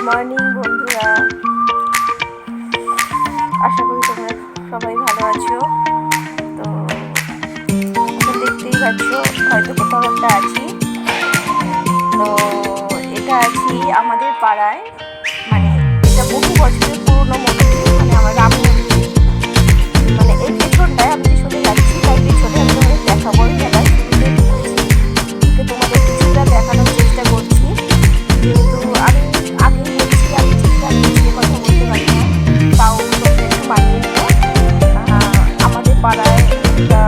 Morning বন্ধুরা, আশা করি তোমরা সবাই ভালো আছো। তো দেখতেই পাচ্ছ হয়তো কোথাও একটা আছি। তো এটা আছি আমাদের পাড়ায়, মানে এটা বহু বছরের পুরনো মন্দির, মানে আমার রাম মন্দির। মানে এই পেছনটায় আমি যে চলে যাচ্ছি তাই পেছনে আমি তোমাদের দেখাবো। মেলায় তোমাদের কিছুটা দেখানোর চেষ্টা করছি, যেহেতু আমি আগে বলছি আমি ঠিকঠাক বুঝিয়ে কথা বলতে পারি না, তাও তোমরা একটু মানিয়ে নিও। আমাদের পাড়ায় একটা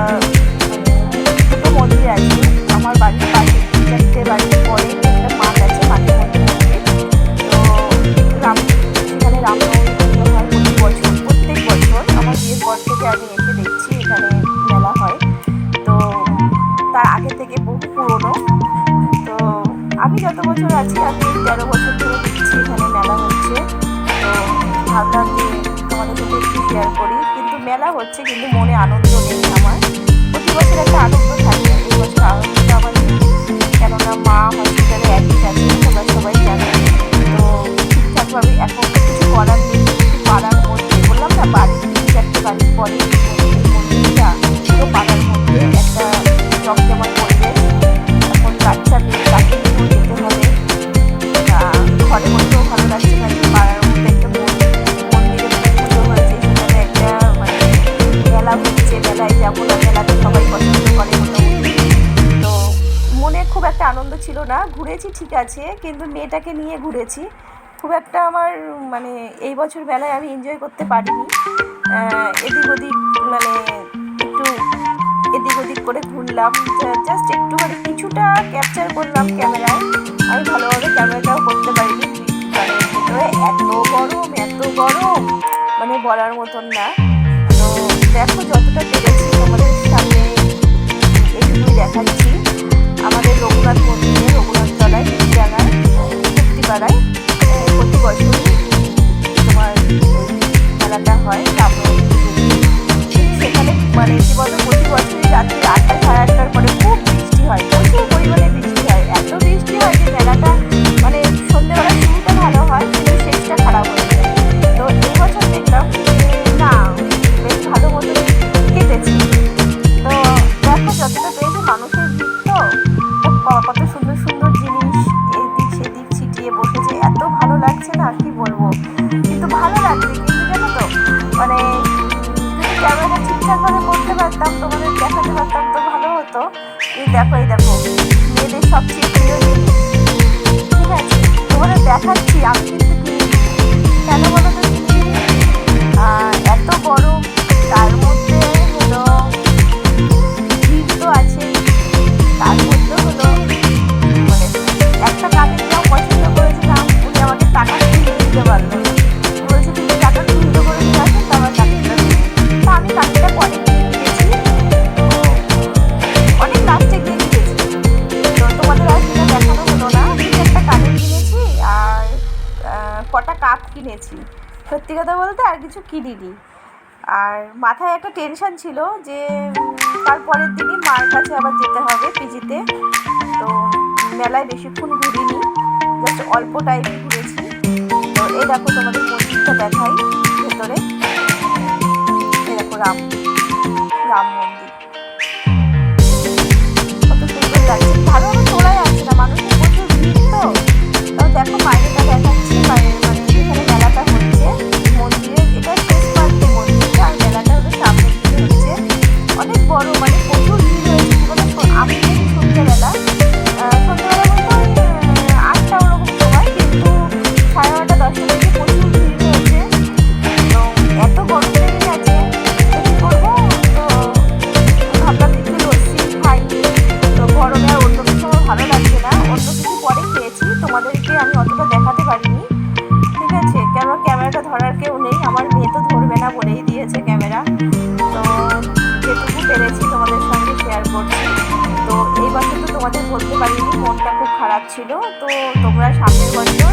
ছোটো মন্দির আছে, আমার বাড়ির পাশে 3-4টে বাড়ির পরে একটা মাঠ আছে, মাঠের মধ্যে মন্দির। তো সেখানে রামনবমী পুজো হয় প্রত্যেক বছর। আমার বিয়ের পর থেকে আমি এসে দেখছি এখানে মেলা হয়। তো তার আগে থেকে বহু পুরনো। তো আমি যত বছর আছি, আমি 13 বছর ধরে দেখছি এখানে মেলা হচ্ছে। তো ভাবলাম যে তোমাদের সাথে একটু শেয়ার করি। কিন্তু মেলা হচ্ছে, কিন্তু মনে আনন্দ নেই আমার। প্রতি বছর একটা আনন্দ থাকে, এই বছর আনন্দটা আমার নেই, কেননা মা হসপিটালে অ্যাডমিট আছে, তোমরা সবাই জানো। তো ঠিকঠাকভাবে এখন কিছু করার নেই। পাড়ার মধ্যে বললাম না, বাড়ির 3-4টে বাড়ির পরে মন্দিরটা পুরো পাড়ার মধ্যে একটা জমজমাট পরিবেশ। এখন বাচ্চা মেয়ে তাকে নিয়েও যেতে হবে, ঘরে বসেও ভালো লাগছে না। পাড়ার মধ্যে একটা মন্দিরে পুজো হয়েছে, সেখানে একটা মানে মেলা হচ্ছে, মেলায় যাবো না, মেলাতে সবাই পছন্দ করে মোটামুটি। তো মনে খুব একটা আনন্দ ছিল না। ঘুরেছি ঠিক আছে, কিন্তু মেয়েটাকে নিয়ে ঘুরেছি। খুব একটা আমার মানে এই বছর মেলায় আমি এনজয় করতে পারিনি। এদিক ওদিক মানে একটু এদিক ওদিক করে ঘুরলাম, জাস্ট একটুখানি কিছুটা ক্যাপচার করলাম ক্যামেরায়। আমি ভালোভাবে ক্যামেরাটাও করতে পারিনি। মানে ভিতরে এত গরম মানে বলার মতন না। তো দেখো যতটা পেরেছি তোমাদের সামনে এইটুকুই দেখাচ্ছি। আমাদের রঘুনাথ মন্দিরে, রঘুনাথ তলায়, জায়গায় মুক্তিপাড়ায় প্রতি বছরই তোমার মেলাটা হয় রামনবমী। সেখানে মানে কি বলতো, প্রতি বছরই রাত্রি 8টা 8:30টার পরে খুব বৃষ্টি হয়, প্রচুর পরিমাণে বৃষ্টি হয়। এত বৃষ্টি হয় যে মেলাটা মানে সন্ধ্যেবেলা শুরুটা ভালো হয়, কিন্তু শেষটা খারাপ হয়ে যায়। তো এই বছর দেখলাম না, বেশ ভালো মতো কেটেছি। তো দেখো যতটা পেয়েছে, মানুষের ভিড় তো কত সুন্দর সুন্দর জিনিস এদিক সেদিক ছিটিয়ে বসেছে, এত ভালো লাগছে না কি বলবো। কিন্তু ভালো লাগছে, কিন্তু জানো তো মানে যদি ক্যামেরাটা ঠিকঠাকভাবে করতে পারতাম, তোমাদের দেখাতে পারতাম তো ভালো হতো। এই দেখো মেয়েদের সবচেয়ে প্রিয় জিনিস, ঠিক আছে তোমাদের দেখাচ্ছি। আমি কিন্তু কেন বলো তো এত গরম, তার মধ্যে হলো ভিড় তো আছে, তার মধ্যে হলো মানে একটা কানের যাও পছন্দ করেছিলাম, উনি আমাকে টাকা কিনে দিতে পারলো না। বলছে তুমি টাকা সুন্দর করে নিয়ে আসো, তো আমার কানেরটা দিই। তা আমি কানেরটা পরে গিয়ে কিনেছি, অনেক লাস্টে গিয়ে কিনেছি। তো তোমাদের আর সেটা দেখানো হলো না। কিন্তু একটা কানের কিনেছি আর কটা কাপ কিনেছি। সত্যি কথা বলতে আর কিছু কিনিনি। আর মাথায় একটা টেনশন ছিল যে তারপরের দিনই মার কাছে আবার যেতে হবে পিজিতে। তো মেলায় বেশিক্ষণ ঘুরিনি, জাস্ট অল্প টাইম ঘুরেছি। তো এই দেখো তোমাদের মন্দিরটা দেখাই ভেতরে। এই দেখো রাম মন্দির, কত সুন্দর লাগছে। ভালোভাবে তোলা যাচ্ছে না, মানুষের প্রচুর ভিড় তো। তাও দেখো বাইরেটা দেখাচ্ছি, বাইরের মানে যেখানে মেলাটা হচ্ছে মন্দিরের, এটা শেষ প্রান্তে মন্দিরটা, আর মেলাটা হলো সামনের দিকে হচ্ছে। অনেক বড়, মানে প্রচুর ভিড় হয়েছে। আমি দেখি সন্ধ্যেবেলা বলতে ওই 8টা ওরকম সময়, কিন্তু 9:30 10টা থেকে প্রচুর ভিড় হয়েছে। তো এত গরম লেগে গেছে, তো কী করবো। তো ভাবলাম একটু লস্যি খাই। তো গরমে আর অন্য কিছু আমার ভালো লাগছে না, অন্য কিছু পরে খেয়েছি, তোমাদেরকে আমি অতটা দেখাতে পারিনি, ঠিক আছে। কেন ক্যামেরাটা ধরার কেউ নেই, আমার মেয়ে তো ধরবে না বলেই দিয়েছে ক্যামেরা। তো যেটুকু পেরেছি তোমাদের সঙ্গে শেয়ার করছি। তো এই বছর তো তোমাদের বলতে পারিনি, মনটা খুব খারাপ ছিল। তো তোমরা সামনের বছর